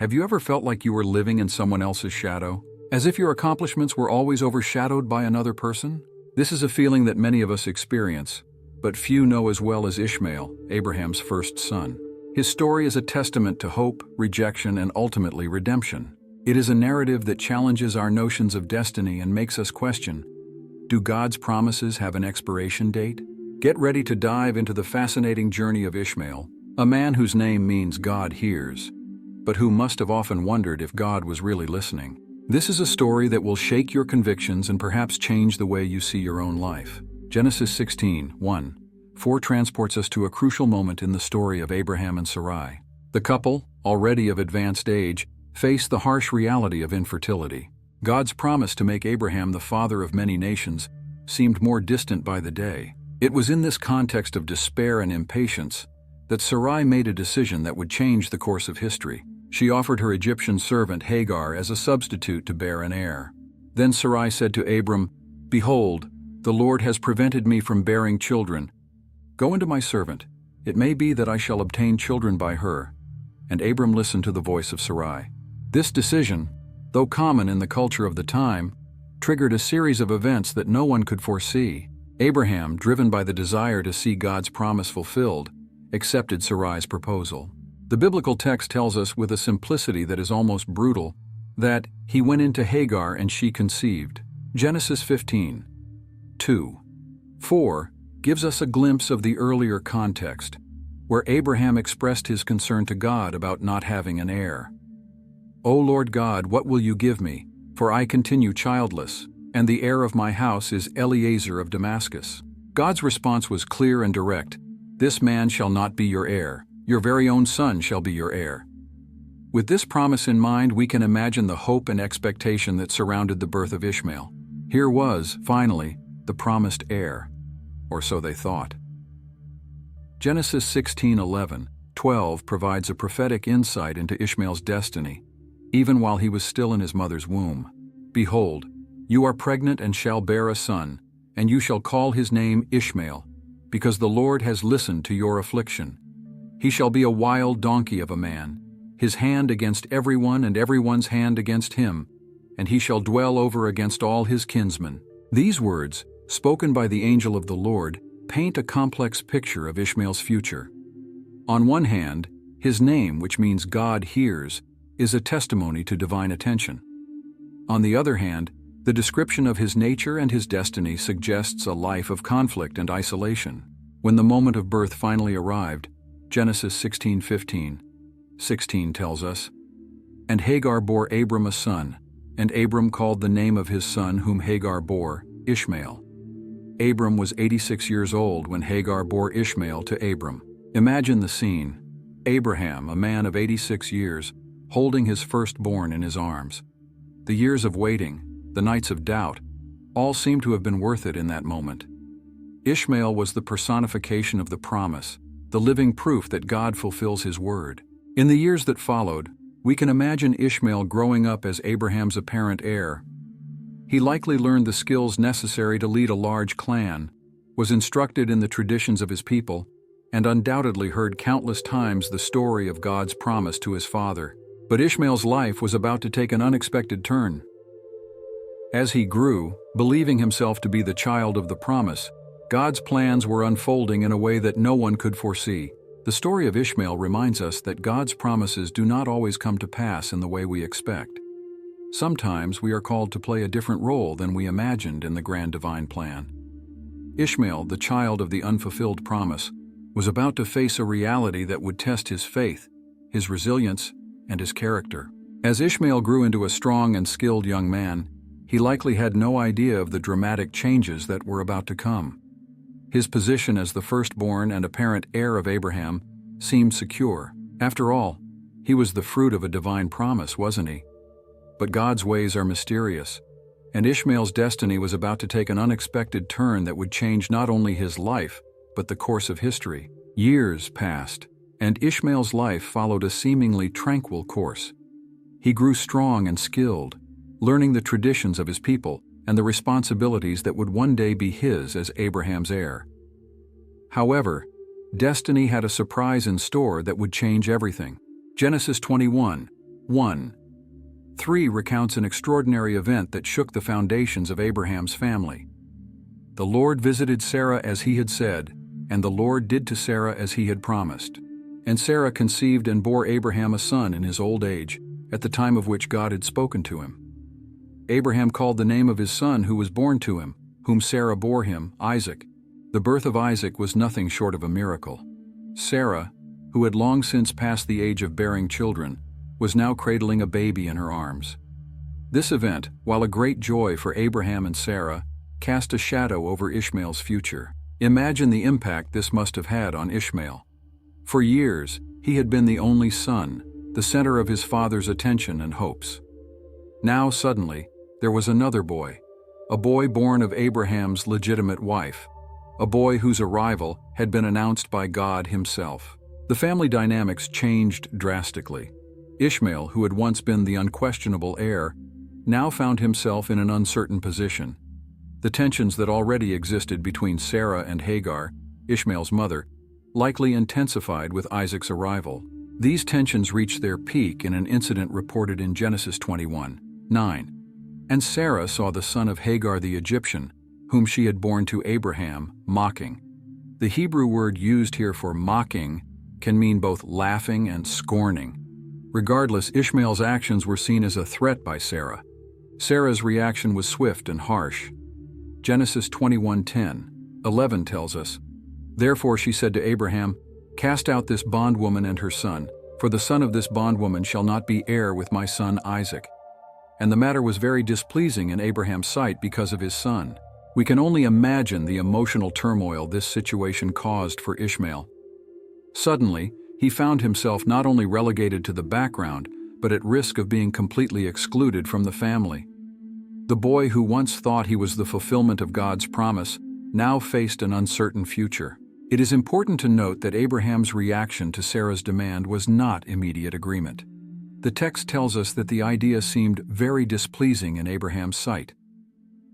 Have you ever felt like you were living in someone else's shadow? As if your accomplishments were always overshadowed by another person? This is a feeling that many of us experience, but few know as well as Ishmael, Abraham's first son. His story is a testament to hope, rejection, and ultimately redemption. It is a narrative that challenges our notions of destiny and makes us question, do God's promises have an expiration date? Get ready to dive into the fascinating journey of Ishmael, a man whose name means God hears, but who must have often wondered if God was really listening. This is a story that will shake your convictions and perhaps change the way you see your own life. Genesis 16:1-4 transports us to a crucial moment in the story of Abraham and Sarai. The couple, already of advanced age, face the harsh reality of infertility. God's promise to make Abraham the father of many nations seemed more distant by the day. It was in this context of despair and impatience that Sarai made a decision that would change the course of history. She offered her Egyptian servant Hagar as a substitute to bear an heir. Then Sarai said to Abram, "Behold, the Lord has prevented me from bearing children. Go into my servant. It may be that I shall obtain children by her." And Abram listened to the voice of Sarai. This decision, though common in the culture of the time, triggered a series of events that no one could foresee. Abraham, driven by the desire to see God's promise fulfilled, accepted Sarai's proposal. The biblical text tells us with a simplicity that is almost brutal that he went into Hagar and she conceived. Genesis 15:2-4 gives us a glimpse of the earlier context, where Abraham expressed his concern to God about not having an heir. "O Lord God, what will you give me? For I continue childless, and the heir of my house is Eliezer of Damascus." God's response was clear and direct. "This man shall not be your heir. Your very own son shall be your heir." With this promise in mind, we can imagine the hope and expectation that surrounded the birth of Ishmael. Here was, finally, the promised heir, or so they thought. Genesis 16:11-12 provides a prophetic insight into Ishmael's destiny, even while he was still in his mother's womb. "Behold, you are pregnant and shall bear a son, and you shall call his name Ishmael, because the Lord has listened to your affliction. He shall be a wild donkey of a man, his hand against everyone and everyone's hand against him, and he shall dwell over against all his kinsmen." These words, spoken by the angel of the Lord, paint a complex picture of Ishmael's future. On one hand, his name, which means God hears, is a testimony to divine attention. On the other hand, the description of his nature and his destiny suggests a life of conflict and isolation. When the moment of birth finally arrived, Genesis 16:15-16 tells us, "And Hagar bore Abram a son, and Abram called the name of his son whom Hagar bore, Ishmael." Abram was 86 years old when Hagar bore Ishmael to Abram. Imagine the scene. Abraham, a man of 86 years, holding his firstborn in his arms. The years of waiting, the nights of doubt, all seemed to have been worth it in that moment. Ishmael was the personification of the promise, the living proof that God fulfills his word. In the years that followed, we can imagine Ishmael growing up as Abraham's apparent heir. He likely learned the skills necessary to lead a large clan, was instructed in the traditions of his people, and undoubtedly heard countless times the story of God's promise to his father. But Ishmael's life was about to take an unexpected turn. As he grew, believing himself to be the child of the promise, God's plans were unfolding in a way that no one could foresee. The story of Ishmael reminds us that God's promises do not always come to pass in the way we expect. Sometimes we are called to play a different role than we imagined in the grand divine plan. Ishmael, the child of the unfulfilled promise, was about to face a reality that would test his faith, his resilience, and his character. As Ishmael grew into a strong and skilled young man, he likely had no idea of the dramatic changes that were about to come. His position as the firstborn and apparent heir of Abraham seemed secure. After all, he was the fruit of a divine promise, wasn't he? But God's ways are mysterious, and Ishmael's destiny was about to take an unexpected turn that would change not only his life, but the course of history. Years passed, and Ishmael's life followed a seemingly tranquil course. He grew strong and skilled, learning the traditions of his people and the responsibilities that would one day be his as Abraham's heir. However, destiny had a surprise in store that would change everything. Genesis 21, 1. 3 recounts an extraordinary event that shook the foundations of Abraham's family. The Lord visited Sarah as he had said, and the Lord did to Sarah as he had promised. And Sarah conceived and bore Abraham a son in his old age, at the time of which God had spoken to him. Abraham called the name of his son who was born to him, whom Sarah bore him, Isaac. The birth of Isaac was nothing short of a miracle. Sarah, who had long since passed the age of bearing children, was now cradling a baby in her arms. This event, while a great joy for Abraham and Sarah, cast a shadow over Ishmael's future. Imagine the impact this must have had on Ishmael. For years, he had been the only son, the center of his father's attention and hopes. Now suddenly, there was another boy, a boy born of Abraham's legitimate wife, a boy whose arrival had been announced by God himself. The family dynamics changed drastically. Ishmael, who had once been the unquestionable heir, now found himself in an uncertain position. The tensions that already existed between Sarah and Hagar, Ishmael's mother, likely intensified with Isaac's arrival. These tensions reached their peak in an incident reported in Genesis 21:9. And Sarah saw the son of Hagar the Egyptian, whom she had borne to Abraham, mocking. The Hebrew word used here for mocking can mean both laughing and scorning. Regardless, Ishmael's actions were seen as a threat by Sarah. Sarah's reaction was swift and harsh. Genesis 21:10-11 tells us, "Therefore she said to Abraham, 'Cast out this bondwoman and her son, for the son of this bondwoman shall not be heir with my son Isaac.' And the matter was very displeasing in Abraham's sight because of his son." We can only imagine the emotional turmoil this situation caused for Ishmael. Suddenly, he found himself not only relegated to the background, but at risk of being completely excluded from the family. The boy who once thought he was the fulfillment of God's promise now faced an uncertain future. It is important to note that Abraham's reaction to Sarah's demand was not immediate agreement. The text tells us that the idea seemed very displeasing in Abraham's sight.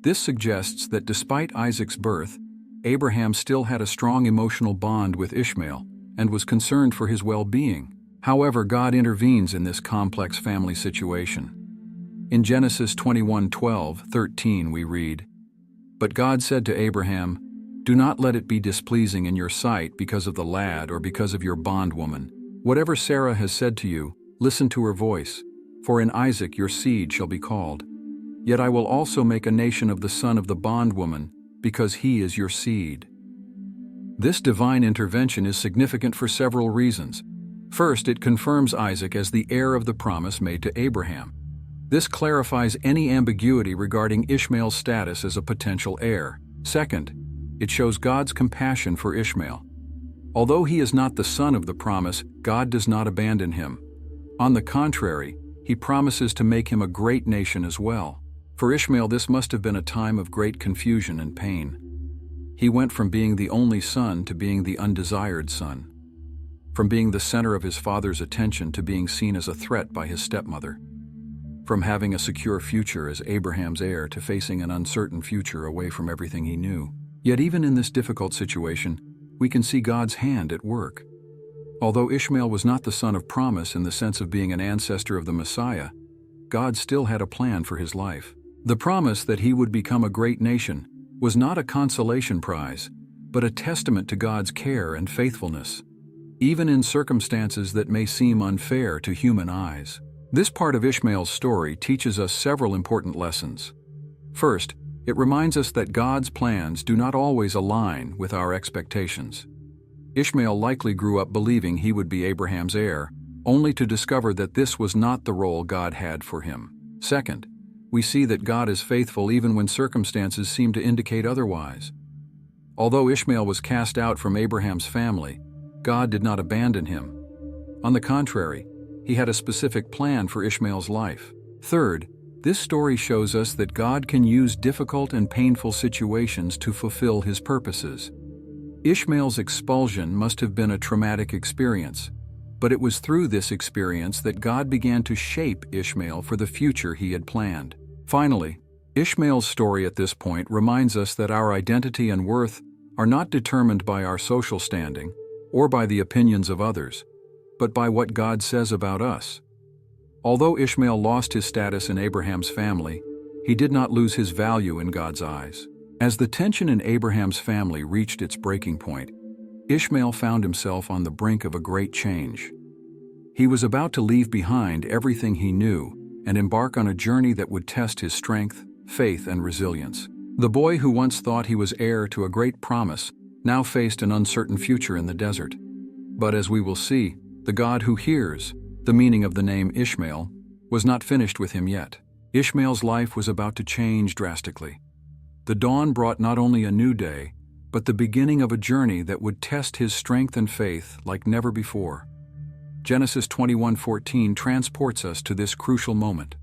This suggests that despite Isaac's birth, Abraham still had a strong emotional bond with Ishmael and was concerned for his well-being. However, God intervenes in this complex family situation. In Genesis 21:12-13 we read, "But God said to Abraham, 'Do not let it be displeasing in your sight because of the lad or because of your bondwoman. Whatever Sarah has said to you, listen to her voice, for in Isaac your seed shall be called. Yet I will also make a nation of the son of the bondwoman, because he is your seed.'" This divine intervention is significant for several reasons. First, it confirms Isaac as the heir of the promise made to Abraham. This clarifies any ambiguity regarding Ishmael's status as a potential heir. Second, it shows God's compassion for Ishmael. Although he is not the son of the promise, God does not abandon him. On the contrary, he promises to make him a great nation as well. For Ishmael, this must have been a time of great confusion and pain. He went from being the only son to being the undesired son, from being the center of his father's attention to being seen as a threat by his stepmother, from having a secure future as Abraham's heir to facing an uncertain future away from everything he knew. Yet even in this difficult situation, we can see God's hand at work. Although Ishmael was not the son of promise in the sense of being an ancestor of the Messiah, God still had a plan for his life. The promise that he would become a great nation was not a consolation prize, but a testament to God's care and faithfulness, even in circumstances that may seem unfair to human eyes. This part of Ishmael's story teaches us several important lessons. First, it reminds us that God's plans do not always align with our expectations. Ishmael likely grew up believing he would be Abraham's heir, only to discover that this was not the role God had for him. Second, we see that God is faithful even when circumstances seem to indicate otherwise. Although Ishmael was cast out from Abraham's family, God did not abandon him. On the contrary, he had a specific plan for Ishmael's life. Third, this story shows us that God can use difficult and painful situations to fulfill his purposes. Ishmael's expulsion must have been a traumatic experience, but it was through this experience that God began to shape Ishmael for the future he had planned. Finally, Ishmael's story at this point reminds us that our identity and worth are not determined by our social standing or by the opinions of others, but by what God says about us. Although Ishmael lost his status in Abraham's family, he did not lose his value in God's eyes. As the tension in Abraham's family reached its breaking point, Ishmael found himself on the brink of a great change. He was about to leave behind everything he knew and embark on a journey that would test his strength, faith, and resilience. The boy who once thought he was heir to a great promise now faced an uncertain future in the desert. But as we will see, the God who hears, the meaning of the name Ishmael, was not finished with him yet. Ishmael's life was about to change drastically. The dawn brought not only a new day, but the beginning of a journey that would test his strength and faith like never before. Genesis 21:14 transports us to this crucial moment.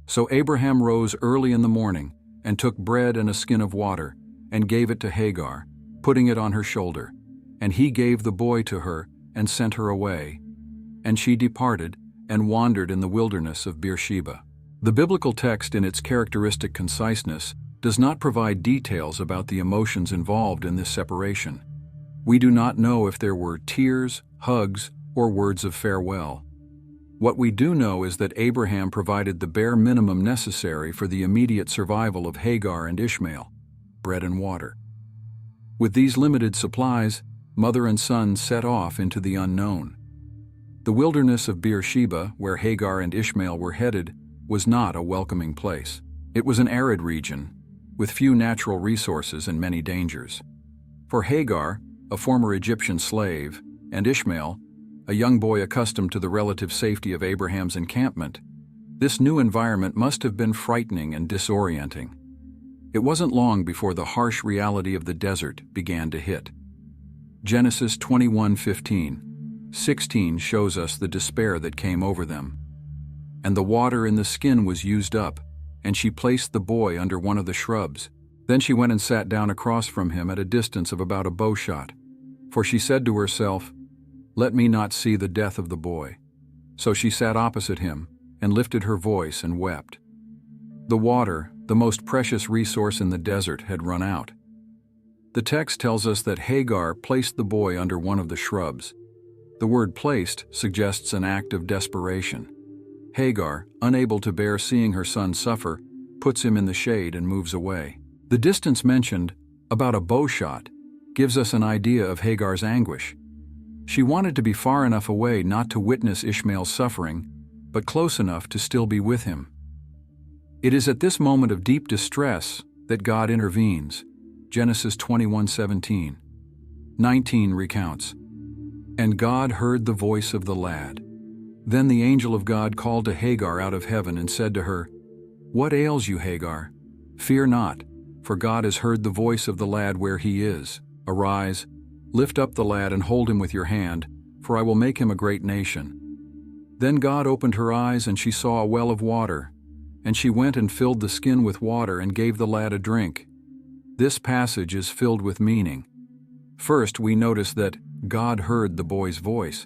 So Abraham rose early in the morning and took bread and a skin of water and gave it to Hagar, putting it on her shoulder. And he gave the boy to her and sent her away. And she departed and wandered in the wilderness of Beersheba. The biblical text, in its characteristic conciseness, does not provide details about the emotions involved in this separation. We do not know if there were tears, hugs, or words of farewell. What we do know is that Abraham provided the bare minimum necessary for the immediate survival of Hagar and Ishmael: bread and water. With these limited supplies, mother and son set off into the unknown. The wilderness of Beersheba, where Hagar and Ishmael were headed, was not a welcoming place. It was an arid region, with few natural resources and many dangers. For Hagar, a former Egyptian slave, and Ishmael, a young boy accustomed to the relative safety of Abraham's encampment, this new environment must have been frightening and disorienting. It wasn't long before the harsh reality of the desert began to hit. Genesis 21:15-16 shows us the despair that came over them. And the water in the skin was used up, and she placed the boy under one of the shrubs. Then she went and sat down across from him at a distance of about a bow shot. For she said to herself, "Let me not see the death of the boy." So she sat opposite him and lifted her voice and wept. The water, the most precious resource in the desert, had run out. The text tells us that Hagar placed the boy under one of the shrubs. The word "placed" suggests an act of desperation. Hagar, unable to bear seeing her son suffer, puts him in the shade and moves away. The distance mentioned, about a bow shot, gives us an idea of Hagar's anguish. She wanted to be far enough away not to witness Ishmael's suffering, but close enough to still be with him. It is at this moment of deep distress that God intervenes. Genesis 21:17-19 recounts, "And God heard the voice of the lad. Then the angel of God called to Hagar out of heaven and said to her, 'What ails you, Hagar? Fear not, for God has heard the voice of the lad where he is. Arise, lift up the lad and hold him with your hand, for I will make him a great nation.' Then God opened her eyes, and she saw a well of water, and she went and filled the skin with water and gave the lad a drink." This passage is filled with meaning. First, we notice that God heard the boy's voice.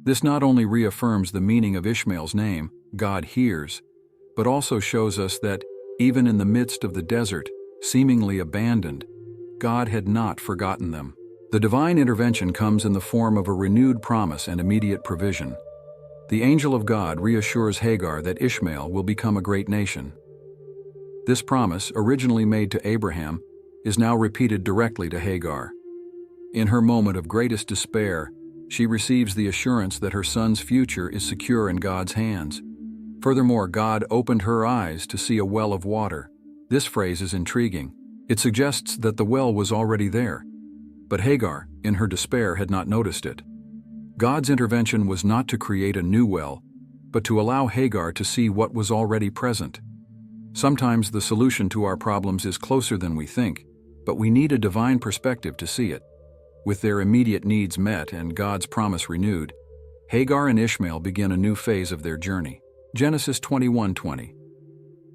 This not only reaffirms the meaning of Ishmael's name, God hears, but also shows us that, even in the midst of the desert, seemingly abandoned, God had not forgotten them. The divine intervention comes in the form of a renewed promise and immediate provision. The angel of God reassures Hagar that Ishmael will become a great nation. This promise, originally made to Abraham, is now repeated directly to Hagar. In her moment of greatest despair, she receives the assurance that her son's future is secure in God's hands. Furthermore, God opened her eyes to see a well of water. This phrase is intriguing. It suggests that the well was already there, but Hagar, in her despair, had not noticed it. God's intervention was not to create a new well, but to allow Hagar to see what was already present. Sometimes the solution to our problems is closer than we think, but we need a divine perspective to see it. With their immediate needs met and God's promise renewed, Hagar and Ishmael begin a new phase of their journey. Genesis 21:20.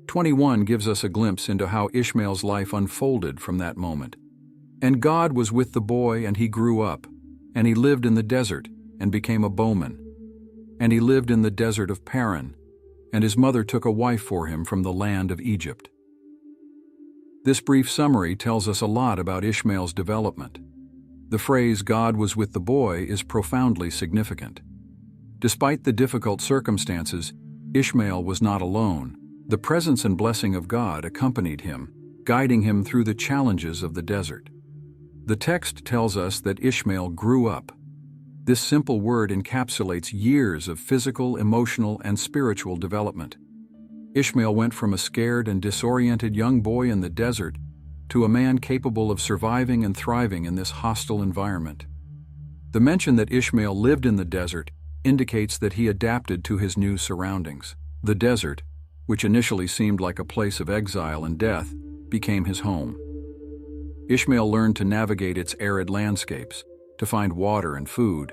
21 gives us a glimpse into how Ishmael's life unfolded from that moment. "And God was with the boy, and he grew up, and he lived in the desert, and became a bowman. And he lived in the desert of Paran, and his mother took a wife for him from the land of Egypt." This brief summary tells us a lot about Ishmael's development. The phrase "God was with the boy" is profoundly significant. Despite the difficult circumstances, Ishmael was not alone. The presence and blessing of God accompanied him, guiding him through the challenges of the desert. The text tells us that Ishmael grew up. This simple word encapsulates years of physical, emotional, and spiritual development. Ishmael went from a scared and disoriented young boy in the desert to a man capable of surviving and thriving in this hostile environment. The mention that Ishmael lived in the desert indicates that he adapted to his new surroundings. The desert, which initially seemed like a place of exile and death, became his home. Ishmael learned to navigate its arid landscapes, to find water and food,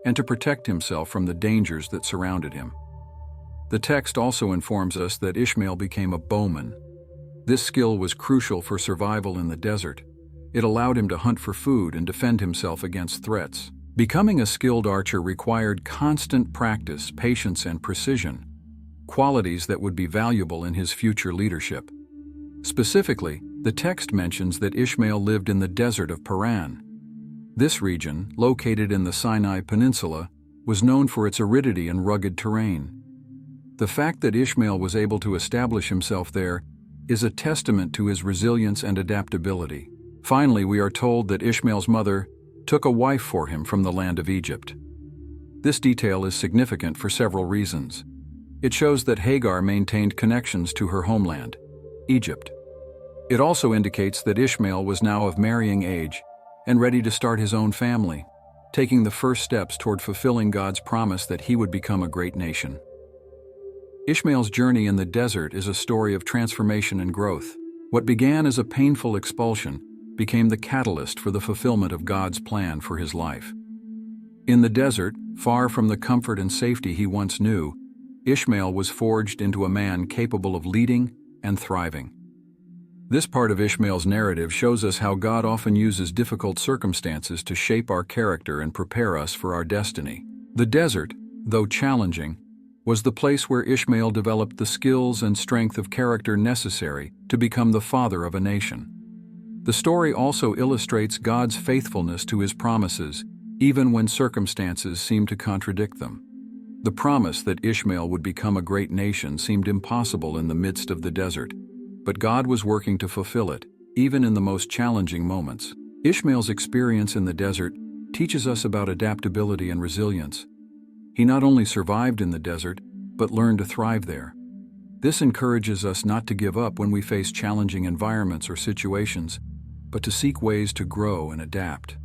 and to protect himself from the dangers that surrounded him. The text also informs us that Ishmael became a bowman. This skill was crucial for survival in the desert. It allowed him to hunt for food and defend himself against threats. Becoming a skilled archer required constant practice, patience, and precision, qualities that would be valuable in his future leadership. Specifically, the text mentions that Ishmael lived in the desert of Paran. This region, located in the Sinai Peninsula, was known for its aridity and rugged terrain. The fact that Ishmael was able to establish himself there is a testament to his resilience and adaptability. Finally, we are told that Ishmael's mother took a wife for him from the land of Egypt. This detail is significant for several reasons. It shows that Hagar maintained connections to her homeland, Egypt. It also indicates that Ishmael was now of marrying age and ready to start his own family, taking the first steps toward fulfilling God's promise that he would become a great nation. Ishmael's journey in the desert is a story of transformation and growth. What began as a painful expulsion became the catalyst for the fulfillment of God's plan for his life. In the desert, far from the comfort and safety he once knew, Ishmael was forged into a man capable of leading and thriving. This part of Ishmael's narrative shows us how God often uses difficult circumstances to shape our character and prepare us for our destiny. The desert, though challenging, was the place where Ishmael developed the skills and strength of character necessary to become the father of a nation. The story also illustrates God's faithfulness to his promises, even when circumstances seem to contradict them. The promise that Ishmael would become a great nation seemed impossible in the midst of the desert, but God was working to fulfill it, even in the most challenging moments. Ishmael's experience in the desert teaches us about adaptability and resilience. He not only survived in the desert, but learned to thrive there. This encourages us not to give up when we face challenging environments or situations, but to seek ways to grow and adapt.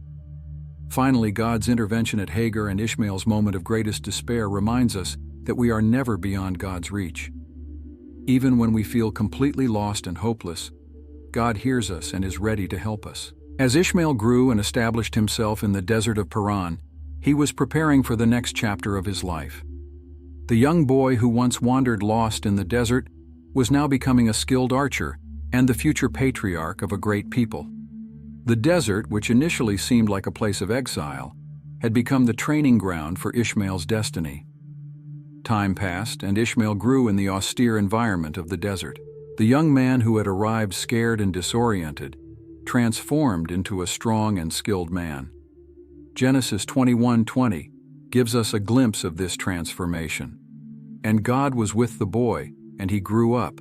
Finally, God's intervention at Hagar and Ishmael's moment of greatest despair reminds us that we are never beyond God's reach. Even when we feel completely lost and hopeless, God hears us and is ready to help us. As Ishmael grew and established himself in the desert of Paran, he was preparing for the next chapter of his life. The young boy who once wandered lost in the desert was now becoming a skilled archer and the future patriarch of a great people. The desert, which initially seemed like a place of exile, had become the training ground for Ishmael's destiny. Time passed, and Ishmael grew in the austere environment of the desert. The young man who had arrived scared and disoriented transformed into a strong and skilled man. Genesis 21:20 gives us a glimpse of this transformation. And God was with the boy, and he grew up,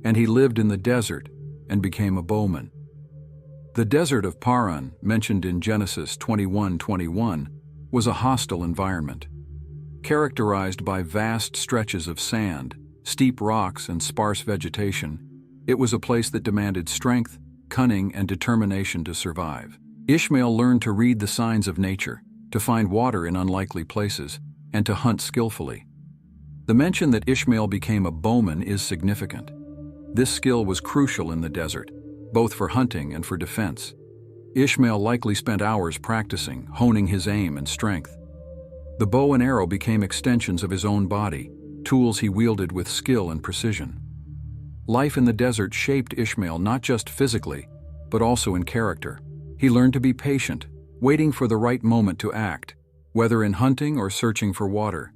and he lived in the desert and became a bowman. The desert of Paran, mentioned in Genesis 21:21, was a hostile environment. Characterized by vast stretches of sand, steep rocks, and sparse vegetation, it was a place that demanded strength, cunning, and determination to survive. Ishmael learned to read the signs of nature, to find water in unlikely places, and to hunt skillfully. The mention that Ishmael became a bowman is significant. This skill was crucial in the desert, both for hunting and for defense. Ishmael likely spent hours practicing, honing his aim and strength. The bow and arrow became extensions of his own body, tools he wielded with skill and precision. Life in the desert shaped Ishmael not just physically, but also in character. He learned to be patient, waiting for the right moment to act, whether in hunting or searching for water.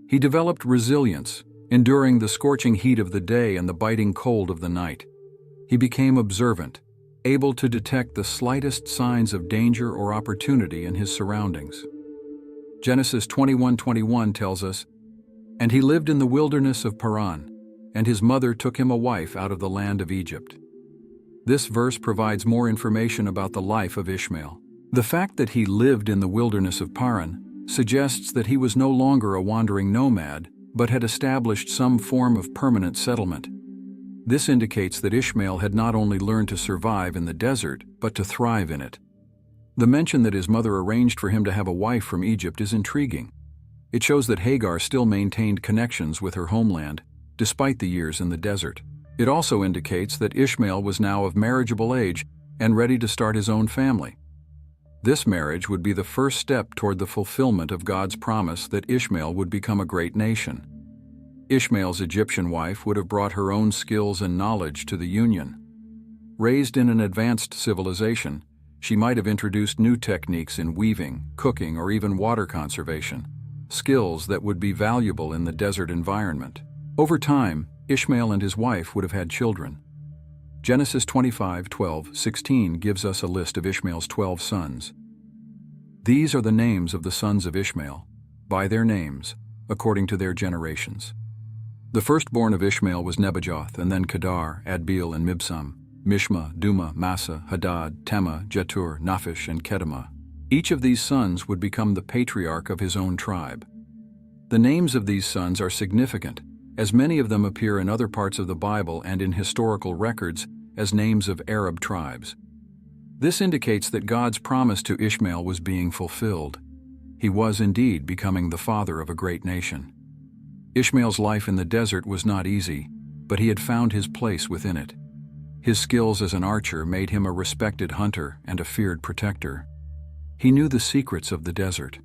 He developed resilience, enduring the scorching heat of the day and the biting cold of the night. He became observant, able to detect the slightest signs of danger or opportunity in his surroundings. Genesis 21:21 tells us, "And he lived in the wilderness of Paran, and his mother took him a wife out of the land of Egypt." This verse provides more information about the life of Ishmael. The fact that he lived in the wilderness of Paran suggests that he was no longer a wandering nomad, but had established some form of permanent settlement. This indicates that Ishmael had not only learned to survive in the desert, but to thrive in it. The mention that his mother arranged for him to have a wife from Egypt is intriguing. It shows that Hagar still maintained connections with her homeland, despite the years in the desert. It also indicates that Ishmael was now of marriageable age and ready to start his own family. This marriage would be the first step toward the fulfillment of God's promise that Ishmael would become a great nation. Ishmael's Egyptian wife would have brought her own skills and knowledge to the union. Raised in an advanced civilization, she might have introduced new techniques in weaving, cooking, or even water conservation, skills that would be valuable in the desert environment. Over time, Ishmael and his wife would have had children. Genesis 25:12-16 gives us a list of Ishmael's 12 sons. These are the names of the sons of Ishmael, by their names, according to their generations. The firstborn of Ishmael was Nebajoth, and then Kedar, Adbeel, and Mibsam, Mishma, Duma, Massa, Hadad, Tema, Jetur, Naphish, and Kedemah. Each of these sons would become the patriarch of his own tribe. The names of these sons are significant, as many of them appear in other parts of the Bible and in historical records as names of Arab tribes. This indicates that God's promise to Ishmael was being fulfilled. He was indeed becoming the father of a great nation. Ishmael's life in the desert was not easy, but he had found his place within it. His skills as an archer made him a respected hunter and a feared protector. He knew the secrets of the desert,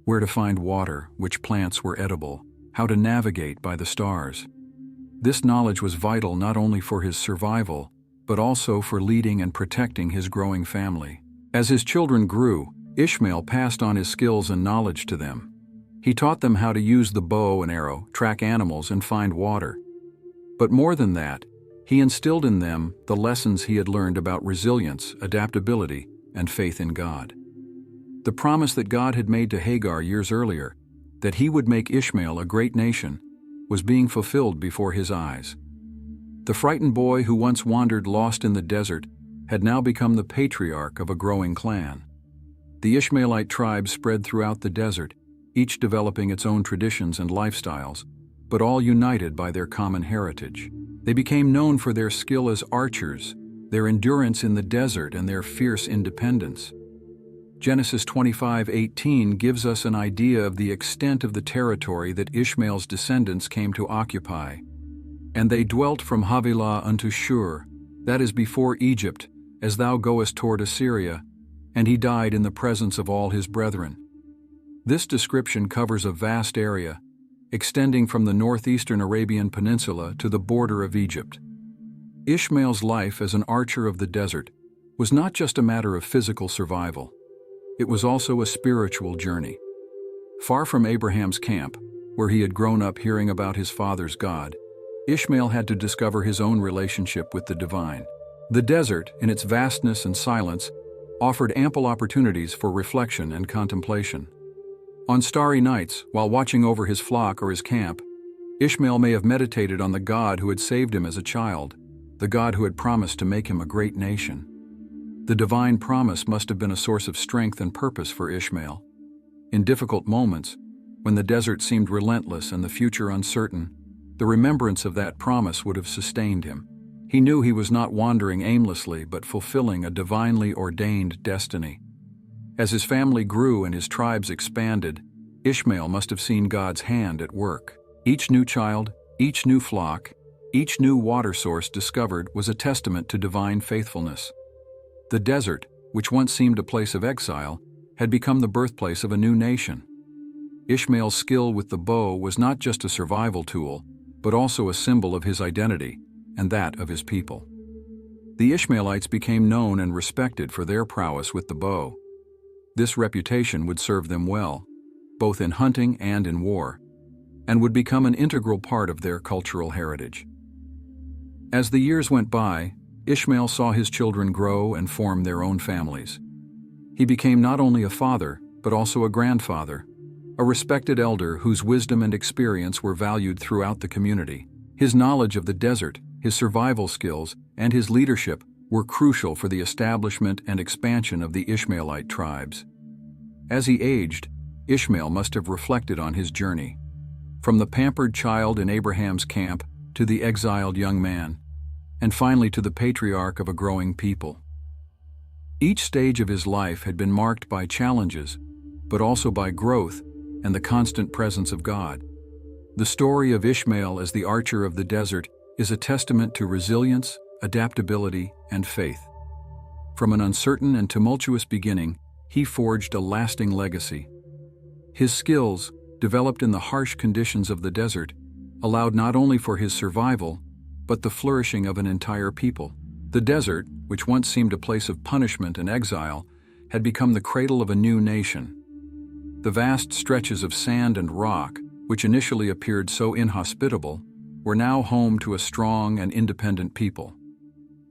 where to find water, which plants were edible, how to navigate by the stars. This knowledge was vital not only for his survival, but also for leading and protecting his growing family. As his children grew, Ishmael passed on his skills and knowledge to them. He taught them how to use the bow and arrow, track animals, and find water. But more than that, he instilled in them the lessons he had learned about resilience, adaptability, and faith in God. The promise that God had made to Hagar years earlier, that he would make Ishmael a great nation, was being fulfilled before his eyes. The frightened boy who once wandered lost in the desert had now become the patriarch of a growing clan. The Ishmaelite tribe spread throughout the desert, each developing its own traditions and lifestyles, but all united by their common heritage. They became known for their skill as archers, their endurance in the desert, and their fierce independence. Genesis 25:18 gives us an idea of the extent of the territory that Ishmael's descendants came to occupy. "And they dwelt from Havilah unto Shur, that is before Egypt, as thou goest toward Assyria, and he died in the presence of all his brethren." This description covers a vast area, extending from the northeastern Arabian Peninsula to the border of Egypt. Ishmael's life as an archer of the desert was not just a matter of physical survival. It was also a spiritual journey. Far from Abraham's camp, where he had grown up hearing about his father's God, Ishmael had to discover his own relationship with the divine. The desert, in its vastness and silence, offered ample opportunities for reflection and contemplation. On starry nights, while watching over his flock or his camp, Ishmael may have meditated on the God who had saved him as a child, the God who had promised to make him a great nation. The divine promise must have been a source of strength and purpose for Ishmael. In difficult moments, when the desert seemed relentless and the future uncertain, the remembrance of that promise would have sustained him. He knew he was not wandering aimlessly but fulfilling a divinely ordained destiny. As his family grew and his tribes expanded, Ishmael must have seen God's hand at work. Each new child, each new flock, each new water source discovered was a testament to divine faithfulness. The desert, which once seemed a place of exile, had become the birthplace of a new nation. Ishmael's skill with the bow was not just a survival tool, but also a symbol of his identity and that of his people. The Ishmaelites became known and respected for their prowess with the bow. This reputation would serve them well, both in hunting and in war, and would become an integral part of their cultural heritage. As the years went by, Ishmael saw his children grow and form their own families. He became not only a father, but also a grandfather, a respected elder whose wisdom and experience were valued throughout the community. His knowledge of the desert, his survival skills, and his leadership were crucial for the establishment and expansion of the Ishmaelite tribes. As he aged, Ishmael must have reflected on his journey, from the pampered child in Abraham's camp to the exiled young man, and finally to the patriarch of a growing people. Each stage of his life had been marked by challenges, but also by growth and the constant presence of God. The story of Ishmael as the archer of the desert is a testament to resilience, adaptability, and faith. From an uncertain and tumultuous beginning, he forged a lasting legacy. His skills, developed in the harsh conditions of the desert, allowed not only for his survival, but the flourishing of an entire people. The desert, which once seemed a place of punishment and exile, had become the cradle of a new nation. The vast stretches of sand and rock, which initially appeared so inhospitable, were now home to a strong and independent people.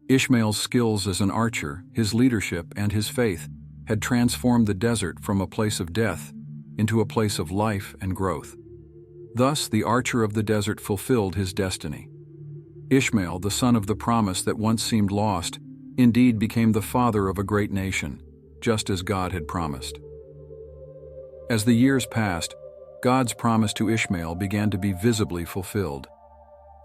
Ishmael's skills as an archer, his leadership, and his faith had transformed the desert from a place of death into a place of life and growth. Thus, the archer of the desert fulfilled his destiny. Ishmael, the son of the promise that once seemed lost, indeed became the father of a great nation, just as God had promised. As the years passed, God's promise to Ishmael began to be visibly fulfilled.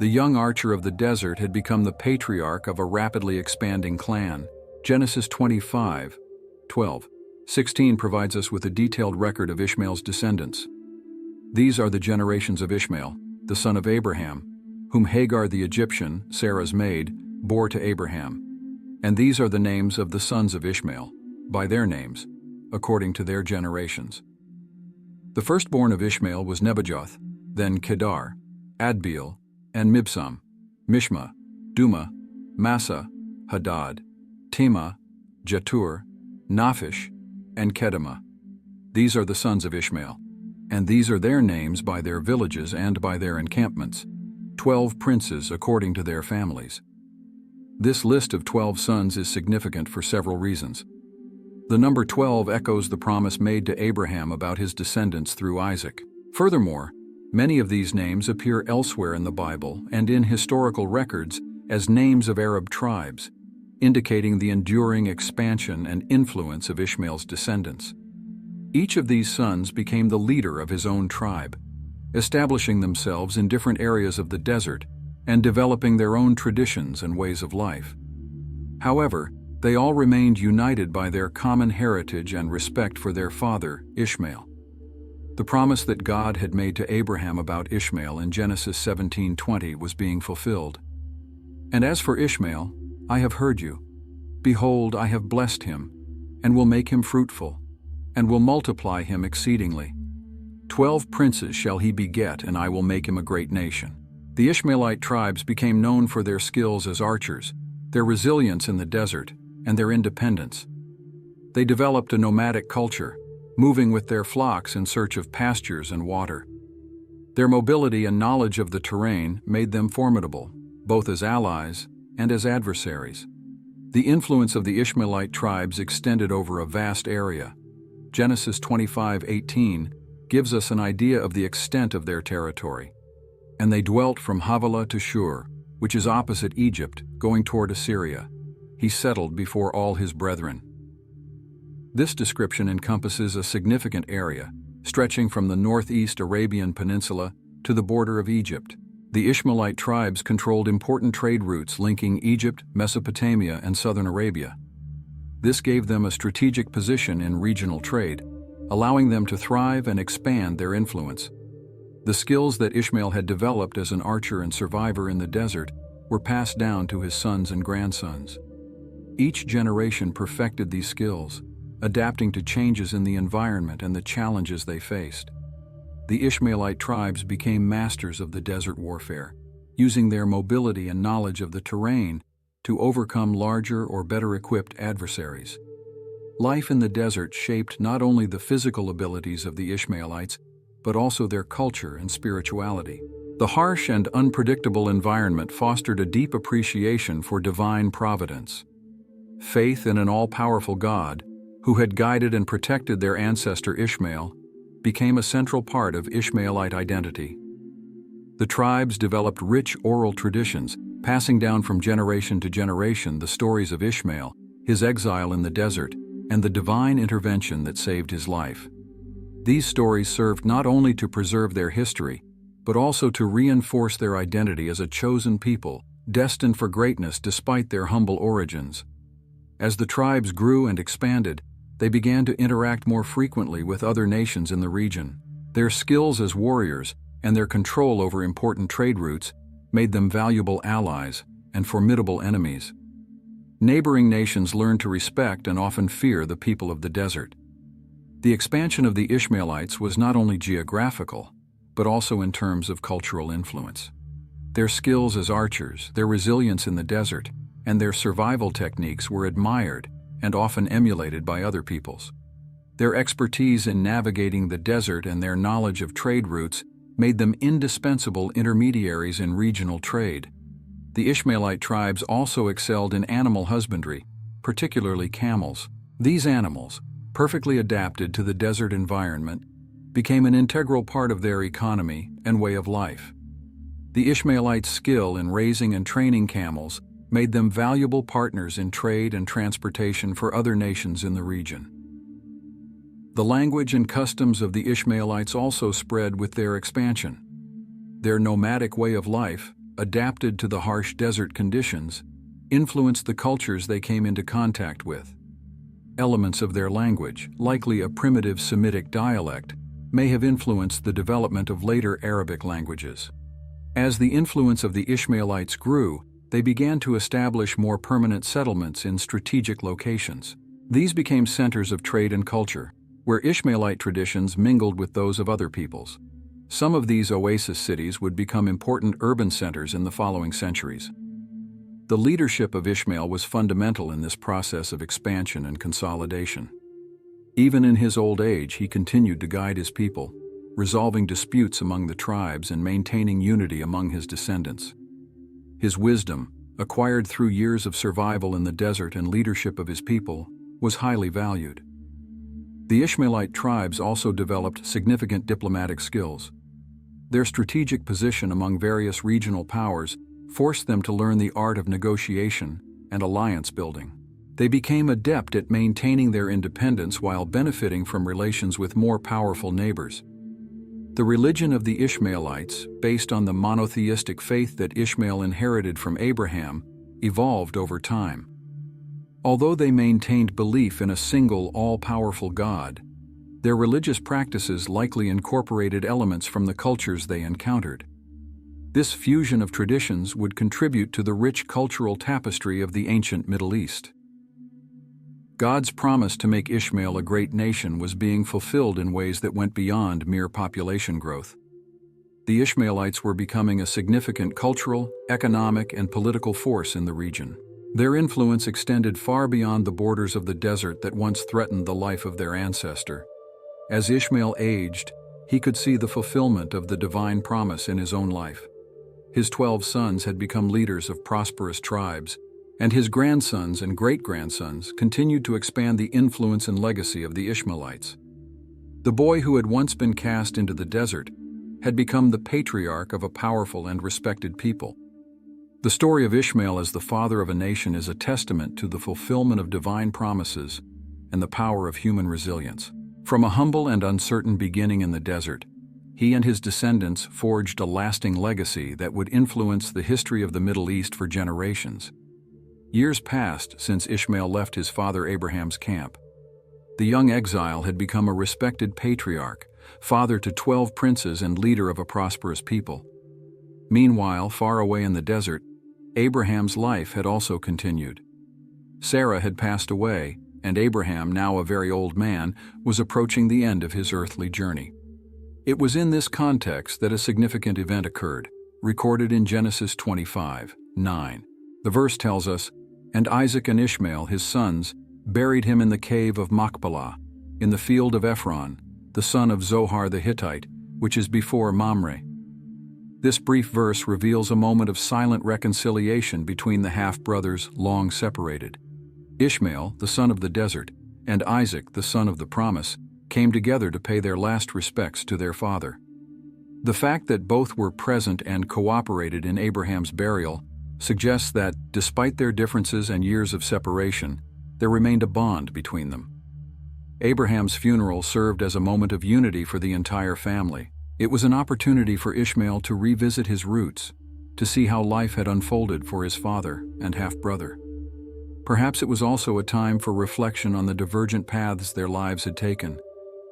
The young archer of the desert had become the patriarch of a rapidly expanding clan. Genesis 25:12-16 provides us with a detailed record of Ishmael's descendants. These are the generations of Ishmael, the son of Abraham, whom Hagar the Egyptian, Sarah's maid, bore to Abraham. And these are the names of the sons of Ishmael, by their names, according to their generations. The firstborn of Ishmael was Nebajoth, then Kedar, Adbeel, and Mibsam, Mishma, Duma, Massa, Hadad, Tema, Jetur, Naphish, and Kedemah. These are the sons of Ishmael, and these are their names by their villages and by their encampments, 12 princes according to their families. This list of 12 sons is significant for several reasons. The number 12 echoes the promise made to Abraham about his descendants through Isaac. Furthermore, many of these names appear elsewhere in the Bible and in historical records as names of Arab tribes, indicating the enduring expansion and influence of Ishmael's descendants. Each of these sons became the leader of his own tribe, establishing themselves in different areas of the desert and developing their own traditions and ways of life. However, they all remained united by their common heritage and respect for their father, Ishmael. The promise that God had made to Abraham about Ishmael in Genesis 17:20 was being fulfilled. And as for Ishmael, I have heard you. Behold, I have blessed him, and will make him fruitful, and will multiply him exceedingly. 12 princes shall he beget, and I will make him a great nation. The Ishmaelite tribes became known for their skills as archers, their resilience in the desert, and their independence. They developed a nomadic culture, moving with their flocks in search of pastures and water. Their mobility and knowledge of the terrain made them formidable, both as allies and as adversaries. The influence of the Ishmaelite tribes extended over a vast area. Genesis 25:18 gives us an idea of the extent of their territory. And they dwelt from Havilah to Shur, which is opposite Egypt, going toward Assyria. He settled before all his brethren. This description encompasses a significant area, stretching from the northeast Arabian Peninsula to the border of Egypt. The Ishmaelite tribes controlled important trade routes linking Egypt, Mesopotamia, and southern Arabia. This gave them a strategic position in regional trade, allowing them to thrive and expand their influence. The skills that Ishmael had developed as an archer and survivor in the desert were passed down to his sons and grandsons. Each generation perfected these skills, adapting to changes in the environment and the challenges they faced. The Ishmaelite tribes became masters of the desert warfare, using their mobility and knowledge of the terrain to overcome larger or better equipped adversaries. Life in the desert shaped not only the physical abilities of the Ishmaelites, but also their culture and spirituality. The harsh and unpredictable environment fostered a deep appreciation for divine providence. Faith in an all-powerful God, who had guided and protected their ancestor Ishmael, became a central part of Ishmaelite identity. The tribes developed rich oral traditions, passing down from generation to generation the stories of Ishmael, his exile in the desert, and the divine intervention that saved his life. These stories served not only to preserve their history, but also to reinforce their identity as a chosen people, destined for greatness despite their humble origins. As the tribes grew and expanded, they began to interact more frequently with other nations in the region. Their skills as warriors and their control over important trade routes made them valuable allies and formidable enemies. Neighboring nations learned to respect and often fear the people of the desert. The expansion of the Ishmaelites was not only geographical, but also in terms of cultural influence. Their skills as archers, their resilience in the desert, and their survival techniques were admired and often emulated by other peoples. Their expertise in navigating the desert and their knowledge of trade routes made them indispensable intermediaries in regional trade. The Ishmaelite tribes also excelled in animal husbandry, particularly camels. These animals, perfectly adapted to the desert environment, became an integral part of their economy and way of life. The Ishmaelites' skill in raising and training camels made them valuable partners in trade and transportation for other nations in the region. The language and customs of the Ishmaelites also spread with their expansion. Their nomadic way of life, adapted to the harsh desert conditions, influenced the cultures they came into contact with. Elements of their language, likely a primitive Semitic dialect, may have influenced the development of later Arabic languages. As the influence of the Ishmaelites grew, they began to establish more permanent settlements in strategic locations. These became centers of trade and culture, where Ishmaelite traditions mingled with those of other peoples. Some of these oasis cities would become important urban centers in the following centuries. The leadership of Ishmael was fundamental in this process of expansion and consolidation. Even in his old age, he continued to guide his people, resolving disputes among the tribes and maintaining unity among his descendants. His wisdom, acquired through years of survival in the desert and leadership of his people, was highly valued. The Ishmaelite tribes also developed significant diplomatic skills. Their strategic position among various regional powers forced them to learn the art of negotiation and alliance building. They became adept at maintaining their independence while benefiting from relations with more powerful neighbors. The religion of the Ishmaelites, based on the monotheistic faith that Ishmael inherited from Abraham, evolved over time. Although they maintained belief in a single, all-powerful God, their religious practices likely incorporated elements from the cultures they encountered. This fusion of traditions would contribute to the rich cultural tapestry of the ancient Middle East. God's promise to make Ishmael a great nation was being fulfilled in ways that went beyond mere population growth. The Ishmaelites were becoming a significant cultural, economic, and political force in the region. Their influence extended far beyond the borders of the desert that once threatened the life of their ancestor. As Ishmael aged, he could see the fulfillment of the divine promise in his own life. His 12 sons had become leaders of prosperous tribes, and his grandsons and great-grandsons continued to expand the influence and legacy of the Ishmaelites. The boy who had once been cast into the desert had become the patriarch of a powerful and respected people. The story of Ishmael as the father of a nation is a testament to the fulfillment of divine promises and the power of human resilience. From a humble and uncertain beginning in the desert, he and his descendants forged a lasting legacy that would influence the history of the Middle East for generations. Years passed since Ishmael left his father Abraham's camp. The young exile had become a respected patriarch, father to 12 princes and leader of a prosperous people. Meanwhile, far away in the desert, Abraham's life had also continued. Sarah had passed away, and Abraham, now a very old man, was approaching the end of his earthly journey. It was in this context that a significant event occurred, recorded in Genesis 25:9. The verse tells us, "And Isaac and Ishmael, his sons, buried him in the cave of Machpelah, in the field of Ephron, the son of Zohar the Hittite, which is before Mamre." This brief verse reveals a moment of silent reconciliation between the half-brothers long separated. Ishmael, the son of the desert, and Isaac, the son of the promise, came together to pay their last respects to their father. The fact that both were present and cooperated in Abraham's burial suggests that, despite their differences and years of separation, there remained a bond between them. Abraham's funeral served as a moment of unity for the entire family. It was an opportunity for Ishmael to revisit his roots, to see how life had unfolded for his father and half-brother. Perhaps it was also a time for reflection on the divergent paths their lives had taken,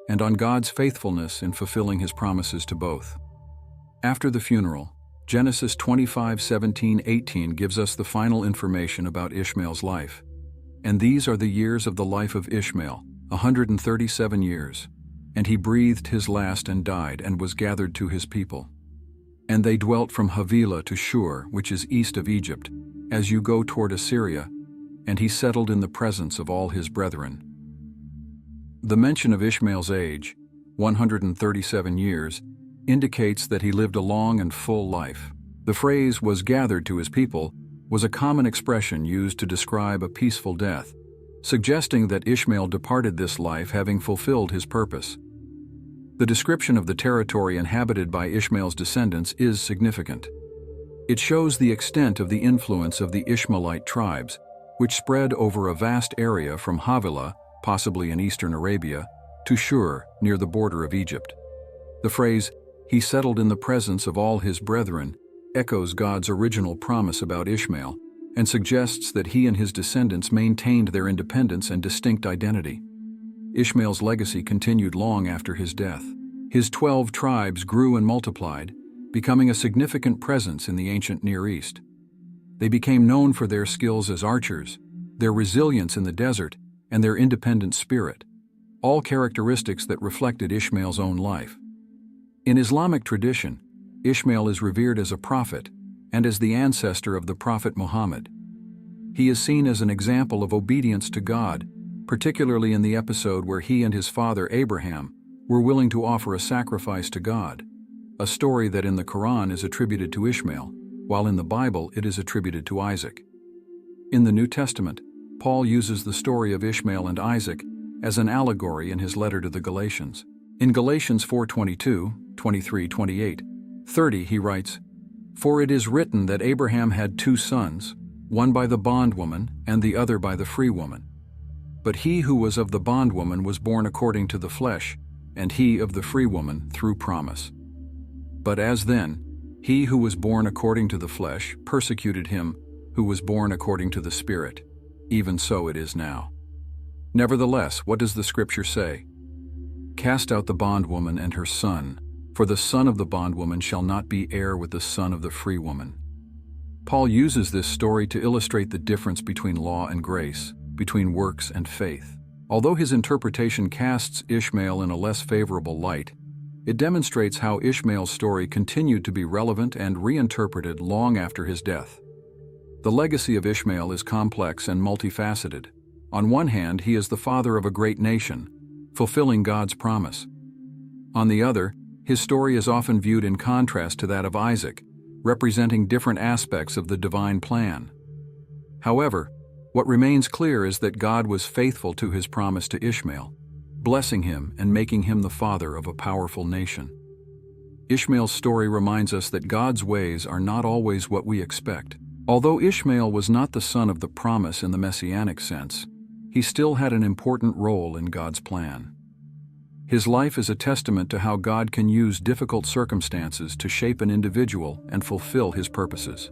and on God's faithfulness in fulfilling his promises to both. After the funeral, Genesis 25:17-18 gives us the final information about Ishmael's life. And these are the years of the life of Ishmael, 137 years. And he breathed his last and died and was gathered to his people. And they dwelt from Havilah to Shur, which is east of Egypt, as you go toward Assyria, and he settled in the presence of all his brethren. The mention of Ishmael's age, 137 years, indicates that he lived a long and full life. The phrase "was gathered to his people" was a common expression used to describe a peaceful death, suggesting that Ishmael departed this life having fulfilled his purpose. The description of the territory inhabited by Ishmael's descendants is significant. It shows the extent of the influence of the Ishmaelite tribes, which spread over a vast area from Havilah, possibly in eastern Arabia, to Shur, near the border of Egypt. The phrase, "he settled in the presence of all his brethren," echoes God's original promise about Ishmael and suggests that he and his descendants maintained their independence and distinct identity. Ishmael's legacy continued long after his death. His 12 tribes grew and multiplied, becoming a significant presence in the ancient Near East. They became known for their skills as archers, their resilience in the desert, and their independent spirit, all characteristics that reflected Ishmael's own life. In Islamic tradition, Ishmael is revered as a prophet and as the ancestor of the Prophet Muhammad. He is seen as an example of obedience to God, particularly in the episode where he and his father Abraham were willing to offer a sacrifice to God, a story that in the Quran is attributed to Ishmael, while in the Bible it is attributed to Isaac. In the New Testament, Paul uses the story of Ishmael and Isaac as an allegory in his letter to the Galatians. In Galatians 4:22, 23, 28, 30 he writes, "For it is written that Abraham had 2 sons, one by the bondwoman and the other by the free woman. But he who was of the bondwoman was born according to the flesh, and he of the free woman through promise. But as then, he who was born according to the flesh persecuted him who was born according to the Spirit, even so it is now. Nevertheless, what does the Scripture say? Cast out the bondwoman and her son, for the son of the bondwoman shall not be heir with the son of the free woman." Paul uses this story to illustrate the difference between law and grace, between works and faith. Although his interpretation casts Ishmael in a less favorable light, it demonstrates how Ishmael's story continued to be relevant and reinterpreted long after his death. The legacy of Ishmael is complex and multifaceted. On one hand, he is the father of a great nation, fulfilling God's promise. On the other, his story is often viewed in contrast to that of Isaac, representing different aspects of the divine plan. However, what remains clear is that God was faithful to his promise to Ishmael, blessing him and making him the father of a powerful nation. Ishmael's story reminds us that God's ways are not always what we expect. Although Ishmael was not the son of the promise in the messianic sense, he still had an important role in God's plan. His life is a testament to how God can use difficult circumstances to shape an individual and fulfill his purposes.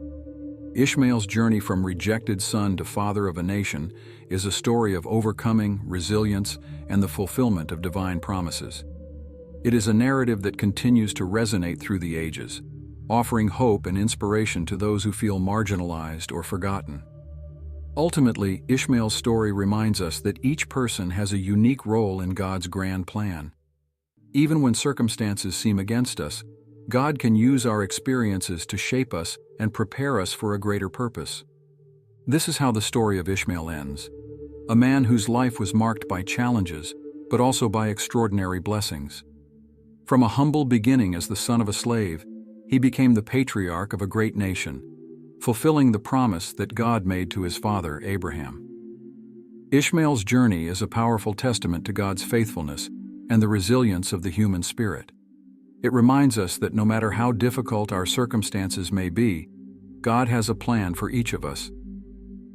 Ishmael's journey from rejected son to father of a nation is a story of overcoming, resilience, and the fulfillment of divine promises. It is a narrative that continues to resonate through the ages, offering hope and inspiration to those who feel marginalized or forgotten. Ultimately, Ishmael's story reminds us that each person has a unique role in God's grand plan. Even when circumstances seem against us, God can use our experiences to shape us and prepare us for a greater purpose. This is how the story of Ishmael ends. A man whose life was marked by challenges, but also by extraordinary blessings. From a humble beginning as the son of a slave, he became the patriarch of a great nation, fulfilling the promise that God made to his father Abraham. Ishmael's journey is a powerful testament to God's faithfulness and the resilience of the human spirit. It reminds us that no matter how difficult our circumstances may be, God has a plan for each of us.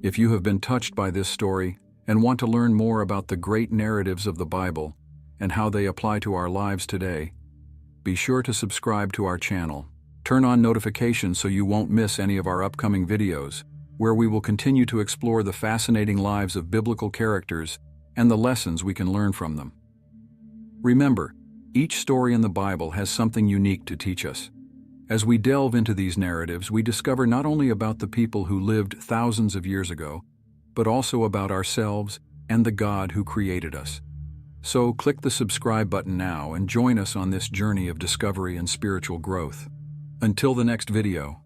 If you have been touched by this story and want to learn more about the great narratives of the Bible and how they apply to our lives today, be sure to subscribe to our channel. Turn on notifications so you won't miss any of our upcoming videos, where we will continue to explore the fascinating lives of biblical characters and the lessons we can learn from them. Remember, each story in the Bible has something unique to teach us. As we delve into these narratives, we discover not only about the people who lived thousands of years ago, but also about ourselves and the God who created us. So click the subscribe button now and join us on this journey of discovery and spiritual growth. Until the next video.